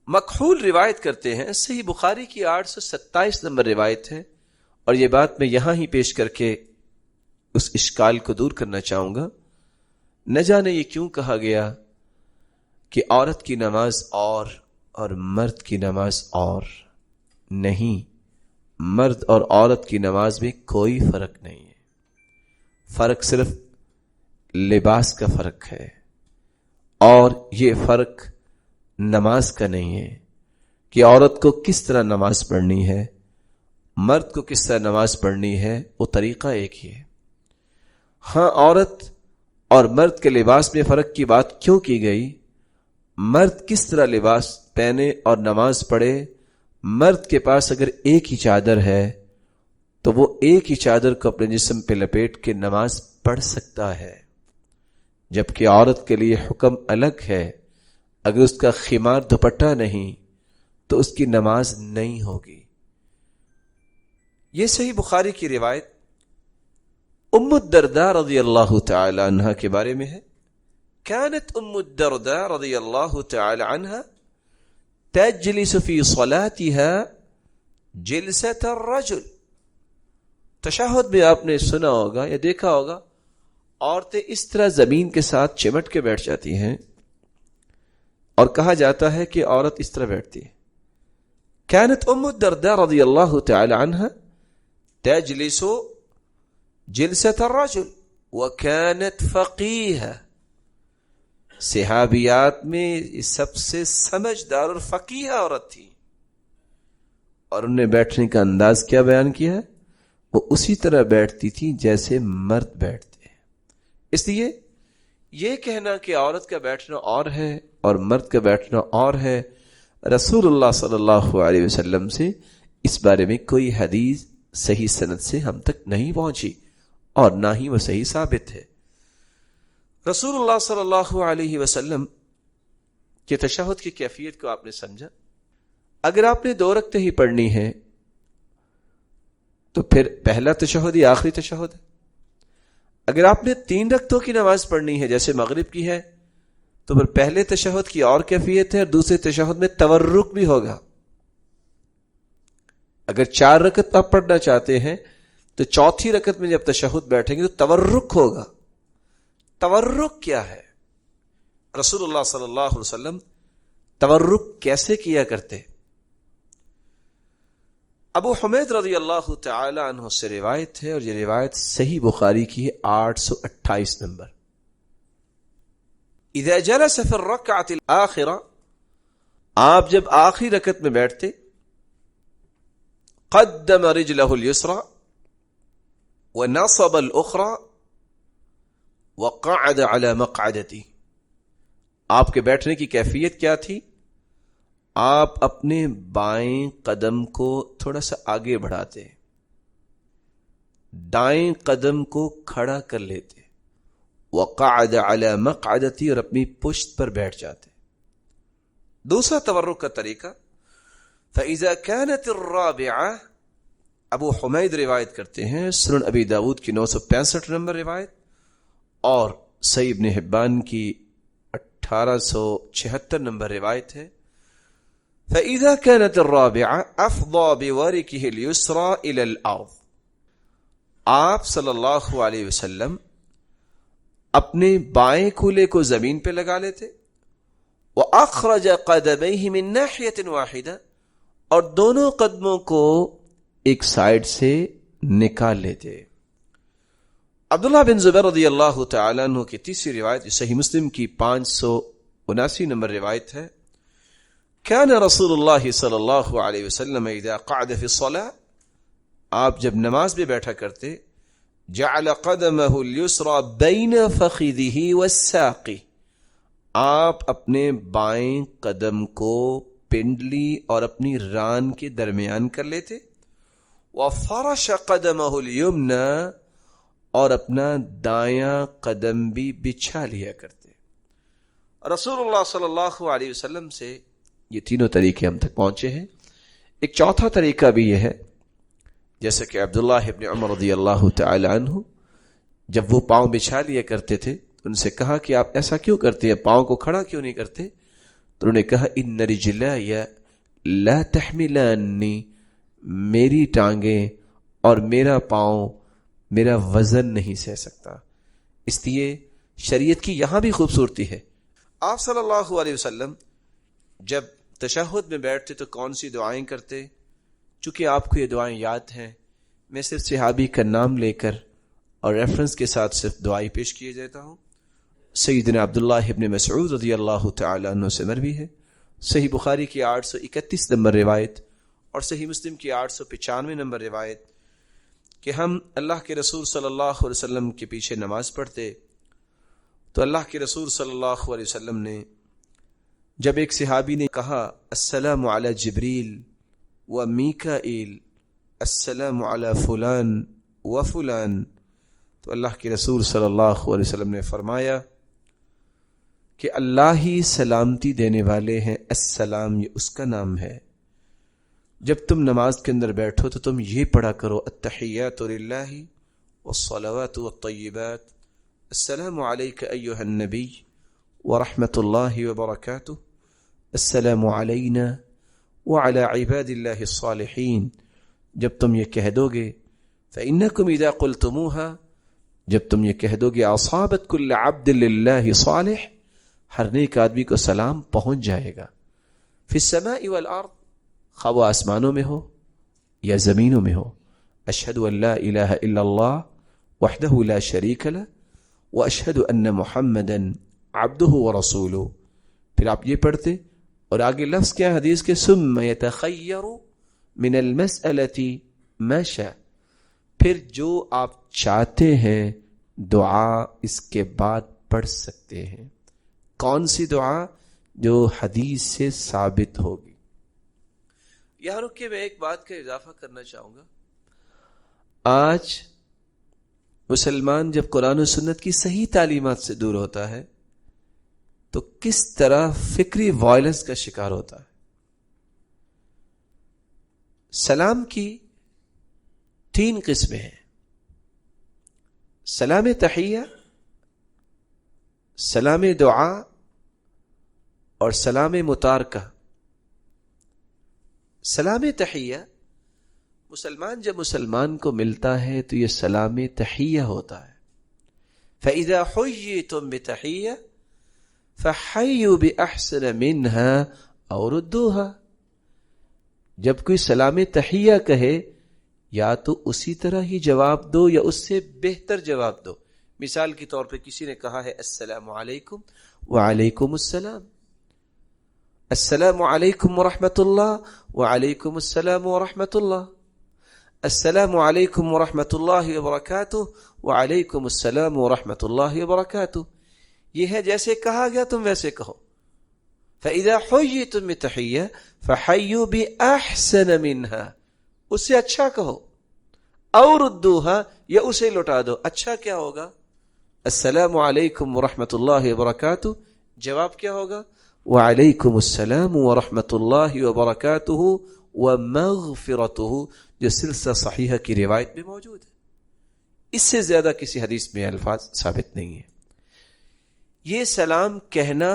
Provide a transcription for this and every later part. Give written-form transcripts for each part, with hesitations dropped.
مکحول روایت کرتے ہیں، صحیح بخاری کی 827 نمبر روایت ہے، اور یہ بات میں یہاں ہی پیش کر کے اس اشکال کو دور کرنا چاہوں گا۔ نہ جانے یہ کیوں کہا گیا کہ عورت کی نماز اور مرد کی نماز اور نہیں، مرد اور عورت کی نماز میں کوئی فرق نہیں ہے، فرق صرف لباس کا فرق ہے، اور یہ فرق نماز کا نہیں ہے کہ عورت کو کس طرح نماز پڑھنی ہے، مرد کو کس طرح نماز پڑھنی ہے، وہ طریقہ ایک ہی ہے۔ ہاں، عورت اور مرد کے لباس میں فرق کی بات کیوں کی گئی؟ مرد کس طرح لباس پہنے اور نماز پڑھے، مرد کے پاس اگر ایک ہی چادر ہے تو وہ ایک ہی چادر کو اپنے جسم پہ لپیٹ کے نماز پڑھ سکتا ہے، جبکہ عورت کے لیے حکم الگ ہے۔ اگر اس کا خمار دوپٹہ نہیں تو اس کی نماز نہیں ہوگی۔ یہ صحیح بخاری کی روایت ام الدرداء رضی اللہ تعالی عنہ کے بارے میں ہے۔ كانت ام الدرداء رضی اللہ تعالی عنہ تجلس في صلاتها جلسة الرجل۔ تشہد میں آپ نے سنا ہوگا یا دیکھا ہوگا، عورتیں اس طرح زمین کے ساتھ چمٹ کے بیٹھ جاتی ہیں، اور کہا جاتا ہے کہ عورت اس طرح بیٹھتی ہے۔ كانت ام الدرداء رضی اللہ تعالی عنہ تجلس جلسة الرجل وكانت فقیہ، صحابیات میں سب سے سمجھدار اور فقیہ عورت تھی، اور انہوں نے بیٹھنے کا انداز کیا بیان کیا ہے؟ وہ اسی طرح بیٹھتی تھی جیسے مرد بیٹھتے ہیں۔ اس لیے یہ کہنا کہ عورت کا بیٹھنا اور ہے اور مرد کا بیٹھنا اور ہے، رسول اللہ صلی اللہ علیہ وسلم سے اس بارے میں کوئی حدیث صحیح سند سے ہم تک نہیں پہنچی، اور نہ ہی وہ صحیح ثابت ہے۔ رسول اللہ صلی اللہ علیہ وسلم کے تشہد کی کیفیت کو آپ نے سمجھا۔ اگر آپ نے 2 رکعتیں ہی پڑھنی ہے تو پھر پہلا تشہد یا آخری تشہد ہے۔ اگر آپ نے 3 رکعتوں کی نماز پڑھنی ہے جیسے مغرب کی ہے تو پھر پہلے تشہد کی اور کیفیت ہے، اور دوسرے تشہد میں تورک بھی ہوگا۔ اگر 4 رکعت آپ پڑھنا چاہتے ہیں تو چوتھی رکعت میں جب تشہد بیٹھیں گے تو تورک ہوگا۔ تورک کیا ہے؟ رسول اللہ صلی اللہ علیہ وسلم تورک کیسے کیا کرتے؟ ابو حمید رضی اللہ تعالی عنہ سے روایت ہے، اور یہ روایت صحیح بخاری کی ہے 828 نمبر۔ اذا جلس فی الرکعۃ الآخرہ، آپ جب آخری رکعت میں بیٹھتے، قدم رجلہ الیسریٰ ونصب الاخرى وقعد على مقعدتی، آپ کے بیٹھنے کی کیفیت کیا تھی؟ آپ اپنے بائیں قدم کو تھوڑا سا آگے بڑھاتے، دائیں قدم کو کھڑا کر لیتے، وقعد على مقعدتی، اور اپنی پشت پر بیٹھ جاتے۔ دوسرا تورک کا طریقہ، فإذا كانت الرابعہ، ابو حمید روایت کرتے ہیں، سنن ابی داود کی 965 نمبر روایت، اور صحیح ابن حبان کی 1876 نمبر روایت ہے۔ فإذا كانت الرابعة أفضى بوركه اليسرى إلى الأرض، آپ صلی اللہ علیہ وسلم اپنے بائیں کولے کو زمین پہ لگا لیتے، وأخرج قدميه من ناحية واحدة، اور دونوں قدموں کو ایک سائڈ سے نکال لیتے۔ عبداللہ بن زبیر رضی اللہ تعالیٰ عنہ کی تیسری روایت صحیح مسلم کی 579 نمبر روایت ہے۔ كان رسول اللہ صلی اللہ علیہ وسلم اذا قعد فی الصلاة، آپ جب نماز میں بیٹھا کرتے، جعل قدمہ الیسریٰ بین فخذہ والساق، آپ اپنے بائیں قدم کو پنڈلی اور اپنی ران کے درمیان کر لیتے، وفرش قدمہ الیمنی، اور اپنا دایاں قدم بھی بچھا لیا کرتے۔ رسول اللہ صلی اللہ علیہ وسلم سے یہ تینوں طریقے ہم تک پہنچے ہیں۔ ایک چوتھا طریقہ بھی یہ ہے، جیسے کہ عبداللہ ابن عمر رضی اللہ تعالی عنہ جب وہ پاؤں بچھا لیا کرتے تھے، ان سے کہا کہ آپ ایسا کیوں کرتے ہیں، پاؤں کو کھڑا کیوں نہیں کرتے؟ تو انہوں نے کہا ان رجلای لا تحملانی، میری ٹانگیں اور میرا پاؤں میرا وزن نہیں سہ سکتا. اس لیے شریعت کی یہاں بھی خوبصورتی ہے. آپ صلی اللہ علیہ وسلم جب تشہد میں بیٹھتے تو کون سی دعائیں کرتے؟ چونکہ آپ کو یہ دعائیں یاد ہیں، میں صرف صحابی کا نام لے کر اور ریفرنس کے ساتھ صرف دعائیں پیش کیے دیتا ہوں. سیدنا عبداللہ ابن مسعود رضی اللہ تعالیٰ عنہ سے مروی ہے، صحیح بخاری کی 831 نمبر روایت اور صحیح مسلم کی 895 نمبر روایت، کہ ہم اللہ کے رسول صلی اللہ علیہ وسلم کے پیچھے نماز پڑھتے تو اللہ کے رسول صلی اللہ علیہ وسلم نے جب ایک صحابی نے کہا السلام علی جبریل و میکائیل السلام علی فلان و فلان، تو اللہ کے رسول صلی اللہ علیہ وسلم نے فرمایا کہ اللہ ہی سلامتی دینے والے ہیں، السلام یہ اس کا نام ہے. جب تم نماز کے اندر بیٹھو تو تم یہ پڑھا کرو التحیات للہ والصلوات والطیبات السلام علیک ایہا النبی ورحمۃ اللہ وبرکاتہ السلام علینا وعلی عباد اللہ الصالحین. جب تم یہ کہہ دو گے فإنکم اذا قلتموها، جب تم یہ کہہ دو گے اصابت کل عبد للہ صالح، ہر نیک آدمی کو سلام پہنچ جائے گا. فی السماء والارض، خواہ وہ آسمانوں میں ہو یا زمینوں میں ہو. اشہد ان لا الہ الا اللہ وحدہ لا شریک لہ واشہد ان محمدا عبدہ ورسولہ. پھر آپ یہ پڑھتے اور آگے لفظ کیا حدیث کے ثم یتخیر من المسألۃ ما شاء، پھر جو آپ چاہتے ہیں دعا اس کے بعد پڑھ سکتے ہیں. کون سی دعا؟ جو حدیث سے ثابت ہوگی. یہاں رک کے میں ایک بات کا اضافہ کرنا چاہوں گا. آج مسلمان جب قرآن و سنت کی صحیح تعلیمات سے دور ہوتا ہے تو کس طرح فکری وائلنس کا شکار ہوتا ہے. سلام کی 3 قسمیں ہیں: سلام تحیہ، سلام دعا اور سلام متارکہ. سلام تحیہ مسلمان جب مسلمان کو ملتا ہے تو یہ سلام تحیہ ہوتا ہے. فَإِذَا حُيِّيتُم بِتَحِيَّةٍ فَحَيُّوا بِأَحْسَنَ مِنْهَا أَوْ رُدُّوهَا. جب کوئی سلام تحیہ کہے یا تو اسی طرح ہی جواب دو یا اس سے بہتر جواب دو. مثال کے طور پہ کسی نے کہا ہے السلام علیکم، وعلیکم السلام. السلام علیکم ورحمۃ اللہ، وعلیکم السلام ورحمۃ اللہ. السلام علیکم ورحمۃ اللہ وبرکاتہ، وعلیکم السلام ورحمۃ اللہ وبرکاتہ. یہ ہے جیسے کہا گیا تم ویسے کہو. فَإِذَا حُيِّيتُم بِتَحِيَّةٍ فَحَيُّوا بِأَحْسَنَ مِنْهَا، اس سے اچھا کہو. اور ردوها، یا اسے لوٹا دو. اچھا کیا ہوگا؟ السلام علیکم ورحمۃ اللہ وبرکاتہ. جواب کیا ہوگا؟ وعلیکم السلام ورحمۃ اللہ وبرکاتہ ومغفرتہ، جو سلسلہ صحیحہ کی روایت میں موجود ہے. اس سے زیادہ کسی حدیث میں الفاظ ثابت نہیں ہے. یہ سلام کہنا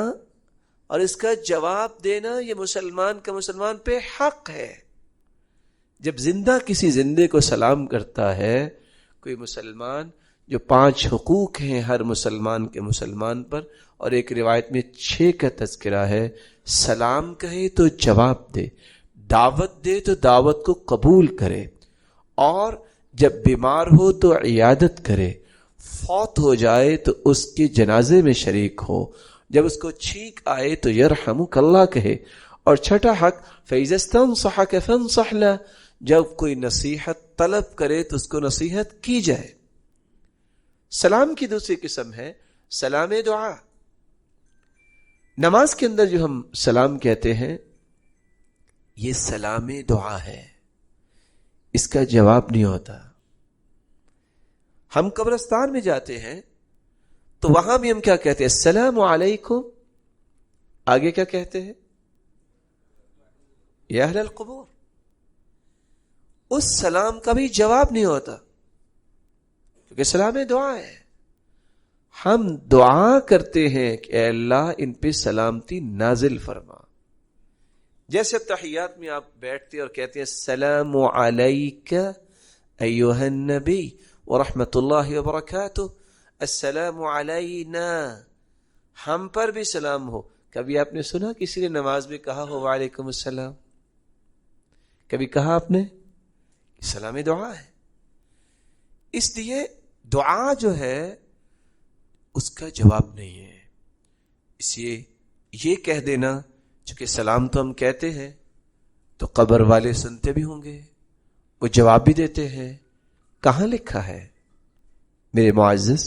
اور اس کا جواب دینا یہ مسلمان کا مسلمان پہ حق ہے. جب زندہ کسی زندے کو سلام کرتا ہے کوئی مسلمان، جو 5 حقوق ہیں ہر مسلمان کے مسلمان پر، اور ایک روایت میں 6 کا تذکرہ ہے. سلام کہے تو جواب دے، دعوت دے تو دعوت کو قبول کرے، اور جب بیمار ہو تو عیادت کرے، فوت ہو جائے تو اس کے جنازے میں شریک ہو، جب اس کو چھینک آئے تو یرحمک اللہ کہے. اور چھٹا حق فَإِذَا اسْتَنصَحَكَ فَانصَحْ لَهُ، جب کوئی نصیحت طلب کرے تو اس کو نصیحت کی جائے. سلام کی دوسری قسم ہے سلام دعا. نماز کے اندر جو ہم سلام کہتے ہیں یہ سلام دعا ہے، اس کا جواب نہیں ہوتا. ہم قبرستان میں جاتے ہیں تو وہاں بھی ہم کیا کہتے ہیں؟ السلام علیکم. آگے کیا کہتے ہیں؟ یا اہل القبور. اس سلام کا بھی جواب نہیں ہوتا کیونکہ سلام دعا ہے. ہم دعا کرتے ہیں کہ اے اللہ ان پہ سلامتی نازل فرما. جیسے تحیات میں آپ بیٹھتے اور کہتے ہیں السلام علیک ایھا النبی ورحمۃ اللہ وبرکاتہ، السلام علینا، ہم پر بھی سلام ہو. کبھی آپ نے سنا کسی نے نماز میں کہا ہو وعلیکم السلام؟ کبھی کہا آپ نے؟ سلام دعا ہے. اس لیے دعا جو ہے اس کا جواب نہیں ہے. اس لیے یہ کہہ دینا چونکہ سلام تو ہم کہتے ہیں تو قبر والے سنتے بھی ہوں گے، وہ جواب بھی دیتے ہیں. کہاں لکھا ہے؟ میرے معزز،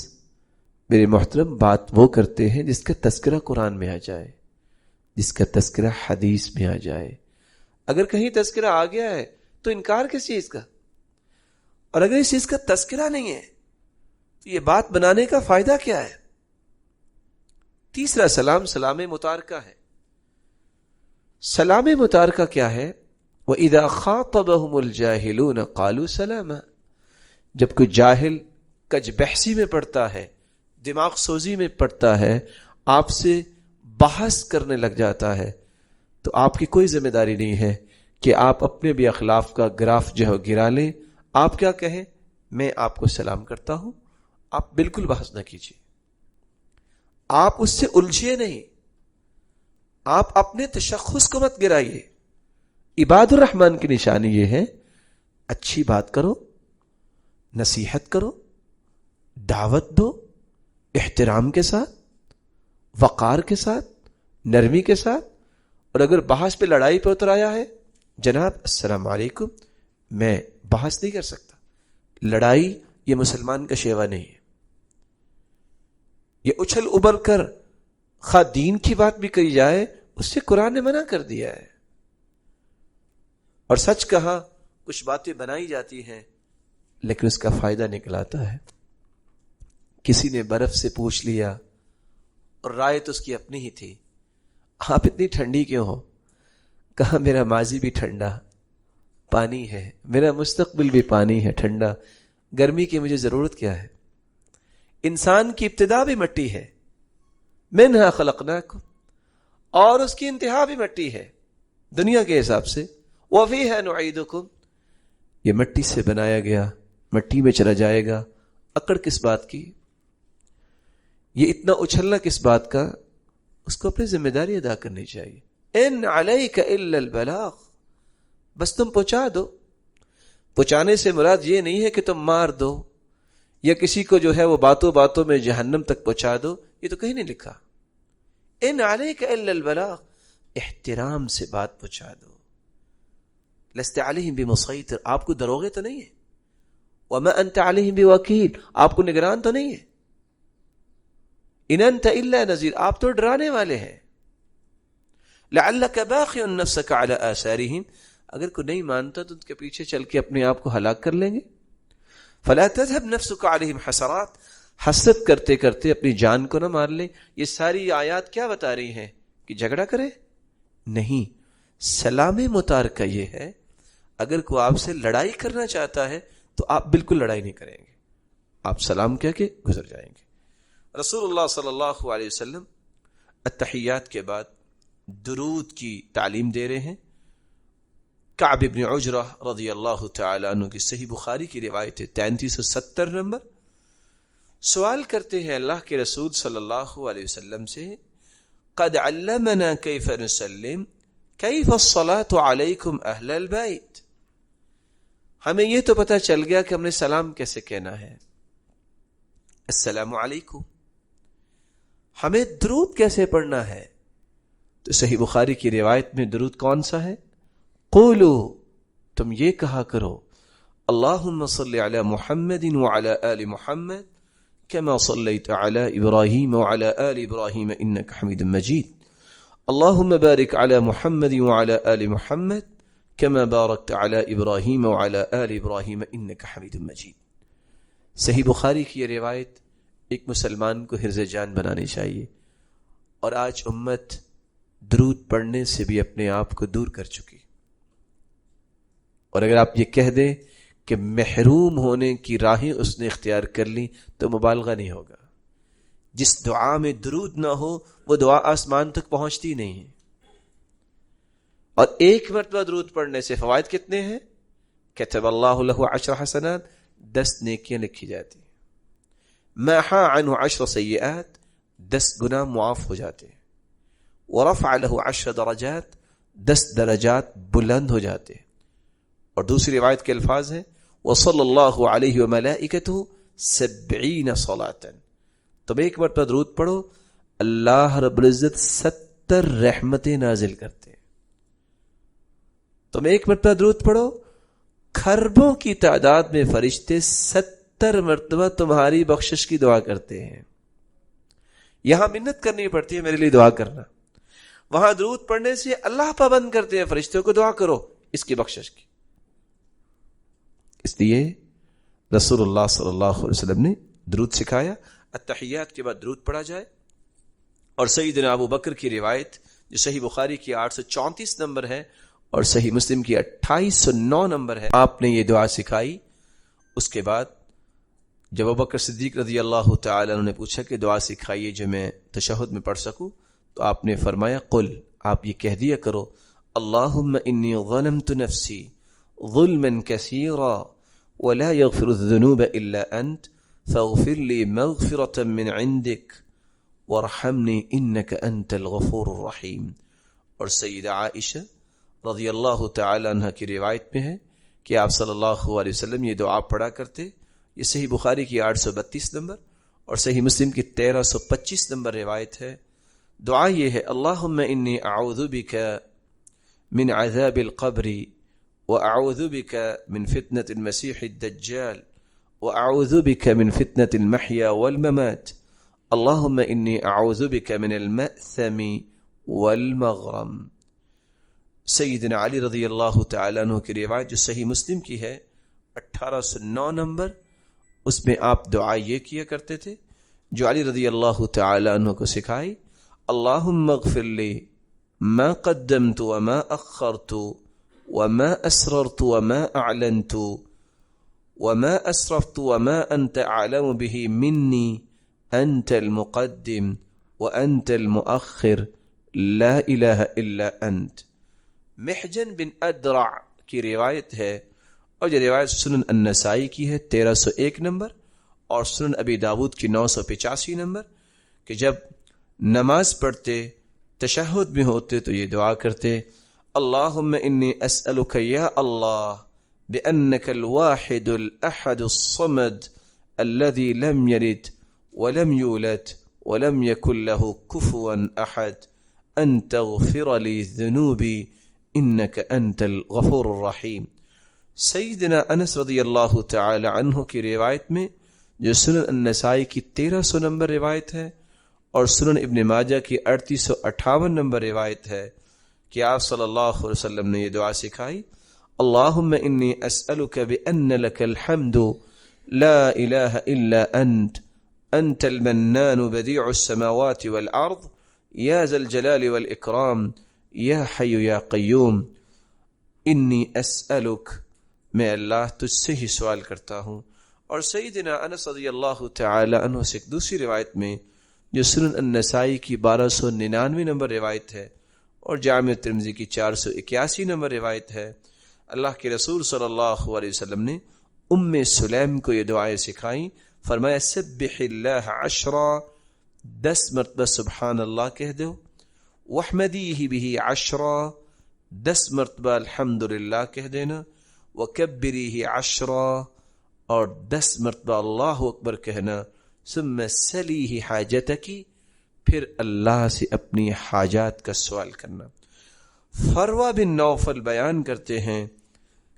میرے محترم، بات وہ کرتے ہیں جس کا تذکرہ قرآن میں آ جائے، جس کا تذکرہ حدیث میں آ جائے. اگر کہیں تذکرہ آ گیا ہے تو انکار کس چیز کا؟ اور اگر اس چیز کا تذکرہ نہیں ہے تو یہ بات بنانے کا فائدہ کیا ہے؟ تیسرا سلام متارکہ ہے. سلام متارکہ کیا ہے؟ وَإِذَا خَاطَبَهُمُ الْجَاهِلُونَ قَالُوا سَلَامًا. جب کوئی جاہل کج بحثی میں پڑتا ہے، دماغ سوزی میں پڑتا ہے، آپ سے بحث کرنے لگ جاتا ہے، تو آپ کی کوئی ذمہ داری نہیں ہے کہ آپ اپنے بھی اخلاق کا گراف جو ہے گرا لیں. آپ کیا کہیں؟ میں آپ کو سلام کرتا ہوں. آپ بالکل بحث نہ کیجیے، آپ اس سے الجھیے نہیں، آپ اپنے تشخص کو مت گرائیے. عباد الرحمن کی نشانی یہ ہے اچھی بات کرو، نصیحت کرو، دعوت دو، احترام کے ساتھ، وقار کے ساتھ، نرمی کے ساتھ. اور اگر بحث پہ لڑائی پہ اتر آیا ہے، جناب السلام علیکم، میں بحث نہیں کر سکتا. لڑائی یہ مسلمان کا شیوا نہیں ہے. یہ اچھل ابھر کر خواہ دین کی بات بھی کہی جائے، اس سے قرآن نے منع کر دیا ہے. اور سچ کہا کچھ باتیں بنائی جاتی ہیں لیکن اس کا فائدہ نکل آتا ہے. کسی نے برف سے پوچھ لیا اور رائے تو اس کی اپنی ہی تھی، آپ اتنی ٹھنڈی کیوں ہو؟ کہا میرا ماضی بھی ٹھنڈا پانی ہے، میرا مستقبل بھی پانی ہے ٹھنڈا، گرمی کی مجھے ضرورت کیا ہے؟ انسان کی ابتدا بھی مٹی ہے، منہا خلقناکم، اور اس کی انتہا بھی مٹی ہے دنیا کے حساب سے. وفیہا نعیدکم، یہ مٹی سے بنایا گیا، مٹی میں چلا جائے گا. اکڑ کس بات کی؟ یہ اتنا اچھلنا کس بات کا؟ اس کو اپنی ذمہ داری ادا کرنی چاہیے. ان علیک الا البلاغ، بس تم پہنچا دو. پہنچانے سے مراد یہ نہیں ہے کہ تم مار دو یا کسی کو جو ہے وہ باتوں باتوں میں جہنم تک پہنچا دو، یہ تو کہیں نہیں لکھا. ان علیک الا البلاغ، احترام سے بات پہنچا دو. لست علیہم بمسیطر، آپ کو دروغے تو نہیں ہے. وما انت علیہم بوکیل، آپ کو نگران تو نہیں ہے. ان انت الا نذیر، آپ تو ڈرانے والے ہیں. لعلک باخع نفسک علی آثارہم، اگر کوئی نہیں مانتا تو ان کے پیچھے چل کے اپنے آپ کو ہلاک کر لیں گے. فلا تذهب نفسک علیہم حسرات، حسرت کرتے کرتے اپنی جان کو نہ مار لیں. یہ ساری آیات کیا بتا رہی ہیں؟ کہ جھگڑا کرے نہیں. سلام متارکہ یہ ہے اگر کوئی آپ سے لڑائی کرنا چاہتا ہے تو آپ بالکل لڑائی نہیں کریں گے، آپ سلام کہہ کے گزر جائیں گے. رسول اللہ صلی اللہ علیہ وسلم التحیات کے بعد درود کی تعلیم دے رہے ہیں. کعب بن عجرہ رضی اللہ تعالی عنہ کی صحیح بخاری کی روایت ہے 3370 نمبر. سوال کرتے ہیں اللہ کے رسول صلی اللہ علیہ وسلم سے، قد علمنا کیف نسلم کیف الصلاة علیکم اہل البیت، ہمیں یہ تو پتہ چل گیا کہ ہم نے سلام کیسے کہنا ہے، السلام علیکم. ہمیں درود کیسے پڑھنا ہے؟ تو صحیح بخاری کی روایت میں درود کون سا ہے؟ قولو، تم یہ کہا کرو، اللہم صلی علی محمد وعلی آل محمد کما صلیت علی ابراہیم وعلی آل ابراہیم انک حمید مجید، اللہم بارک علی محمد وعلی آل محمد کما بارکت علی ابراہیم وعلی آل ابراہیم انک حمید مجید. صحیح بخاری کی یہ روایت ایک مسلمان کو حرز جان بنانی چاہیے. اور آج امت درود پڑھنے سے بھی اپنے آپ کو دور کر چکی. اور اگر آپ یہ کہہ دیں کہ محروم ہونے کی راہیں اس نے اختیار کر لی تو مبالغہ نہیں ہوگا. جس دعا میں درود نہ ہو وہ دعا آسمان تک پہنچتی نہیں ہے. اور ایک مرتبہ درود پڑھنے سے فوائد کتنے ہیں؟ کتب اللہ لہ 10 حسنات، 10 نیکیاں لکھی جاتی ہیں. محا عنہ 10 سیئات، 10 گناہ معاف ہو جاتے ہیں. ورفع لہ 10 درجات، 10 درجات بلند ہو جاتے ہیں. اور دوسری روایت کے الفاظ ہیں وصلی اللہ علیہ وملائکتہ 70 صلاۃ. تم ایک مرتبہ درود پڑھو، اللہ رب العزت 70 رحمتیں نازل کرتے ہیں. تم ایک مرتبہ درود پڑھو، کھربوں کی تعداد میں فرشتے 70 مرتبہ تمہاری بخشش کی دعا کرتے ہیں. یہاں منت کرنی پڑتی ہے میرے لیے دعا کرنا، وہاں درود پڑھنے سے اللہ پابند کرتے ہیں فرشتوں کو دعا کرو اس کی بخشش کی. اس لیے رسول اللہ صلی اللہ علیہ وسلم نے درود سکھایا. التحیات کے بعد درود پڑھا جائے. اور سیدنا ابو بکر کی روایت جو صحیح بخاری کی 834 نمبر ہے اور صحیح مسلم کی 2809 نمبر ہے، آپ نے یہ دعا سکھائی. اس کے بعد جب ابو بکر صدیق رضی اللہ تعالی عنہ نے پوچھا کہ دعا سکھائیے جو میں تشہد میں پڑھ سکوں، تو آپ نے فرمایا قل، آپ یہ کہہ دیا کرو اللہم انی ظلمت نفسی ظلما کثیرا ولا یغفر الذنوب الا انت فاغفر لی مغفرة من عندک وارحمنی انک انت الغفور الرحیم. اور سیدہ عائشہ رضی اللہ تعالی عنہ کی روایت میں ہے کہ آپ صلی اللہ علیہ وسلم یہ دعا پڑھا کرتے. یہ صحیح بخاری کی 832 نمبر اور صحیح مسلم کی 1325 نمبر روایت ہے. دعا یہ ہے اللہم انی اعوذ بک من عذاب القبر واعوذ بک من فتنة المسیح الدجال واعوذ بک من فتنة المحیا والممات اللہم انی اعوذ بک من المأثم والمغرم. سیدنا علی رضی اللہ تعالیٰ عنہ کی روایت جو صحیح مسلم کی ہے 1809 نمبر، اس میں آپ دعا یہ کیا کرتے تھے جو علی رضی اللہ تعالیٰ عنہ کو سکھائی. اللہم اغفر لی ما قدمت وما اخرت وما اسررت وما اعلنت وما اسرفت وما انت اعلم به منی انت المقدم وانت المؤخر لا الہ الا انت. محجن بن ادرع کی روایت ہے اور یہ روایت سنن النسائی کی ہے 1301 نمبر اور سنن ابی داود کی 985 نمبر کہ جب نماز پڑھتے تشہد میں ہوتے تو یہ دعا کرتے اللہم انی اسألک یا اللہ بأنک الواحد الاحد الصمد الذي لم يلد ولم يولد ولم يكن له كفوا احد ان تغفر لي ذنوبی انک انت الغفور الرحیم. سیدنا انس رضی اللہ تعالی عنہ کی روایت میں جو سنن النسائی کی 1300 نمبر روایت ہے اور سنن ابن ماجہ کی 3858 نمبر روایت ہے کہ آپ صلی اللہ علیہ وسلم نے یہ دعا سکھائی اللہم انی اسألک بأن لک الحمد لا الہ الا انت انت المنان بدیع السماوات والارض یا ذا الجلال والاکرام یا حی یا قیوم. انی اسألک، میں اللہ تجھ سے ہی سوال کرتا ہوں. اور سیدنا انس رضی اللہ تعالی عنہ سے ایک دوسری روایت میں جو سنن النسائی کی 1299 نمبر روایت ہے اور جامع ترمذی کی 481 نمبر روایت ہے، اللہ کے رسول صلی اللہ علیہ وسلم نے ام سلیم کو یہ دعائیں سکھائیں. فرمایا سبح اللہ 10 مرتبہ سبحان اللہ کہہ دو، وحمدیہ بہ 10 مرتبہ الحمدللہ کہہ دینا، وکبریہ اور 10 مرتبہ اللہ اکبر کہنا، ثم سلیہ حاجتکی، پھر اللہ سے اپنی حاجات کا سوال کرنا. فروہ بن نوفل بیان کرتے ہیں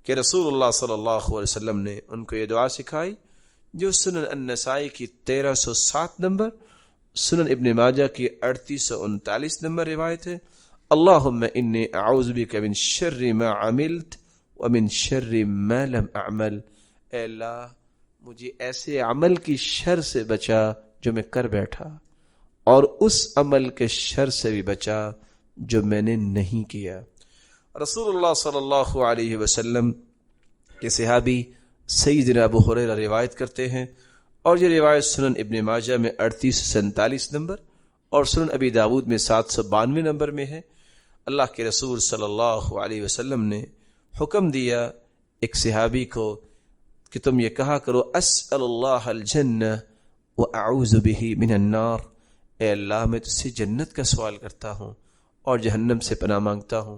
کہ رسول اللہ صلی اللہ علیہ وسلم نے ان کو یہ دعا سکھائی جو سنن النسائی کی 1307 نمبر، سنن ابن ماجہ کی 3839 نمبر روایت ہے اللہم انی اعوذ بک من شر ما عملت ومن شر ما لم اعمل. اے اللہ مجھے ایسے عمل کی شر سے بچا جو میں کر بیٹھا اور اس عمل کے شر سے بھی بچا جو میں نے نہیں کیا. رسول اللہ صلی اللہ علیہ وسلم کے صحابی سیدنا ابو ہریرہ روایت کرتے ہیں اور یہ روایت سنن ابن ماجہ میں 38 سے 47 نمبر اور سنن ابی داود میں 792 نمبر میں ہے۔ اللہ کے رسول صلی اللہ علیہ وسلم نے حکم دیا ایک صحابی کو کہ تم یہ کہا کرو اسأل اللہ الجنہ واعوذ بہ من النار، اے اللہ میں تجھ سے جنت کا سوال کرتا ہوں اور جہنم سے پناہ مانگتا ہوں۔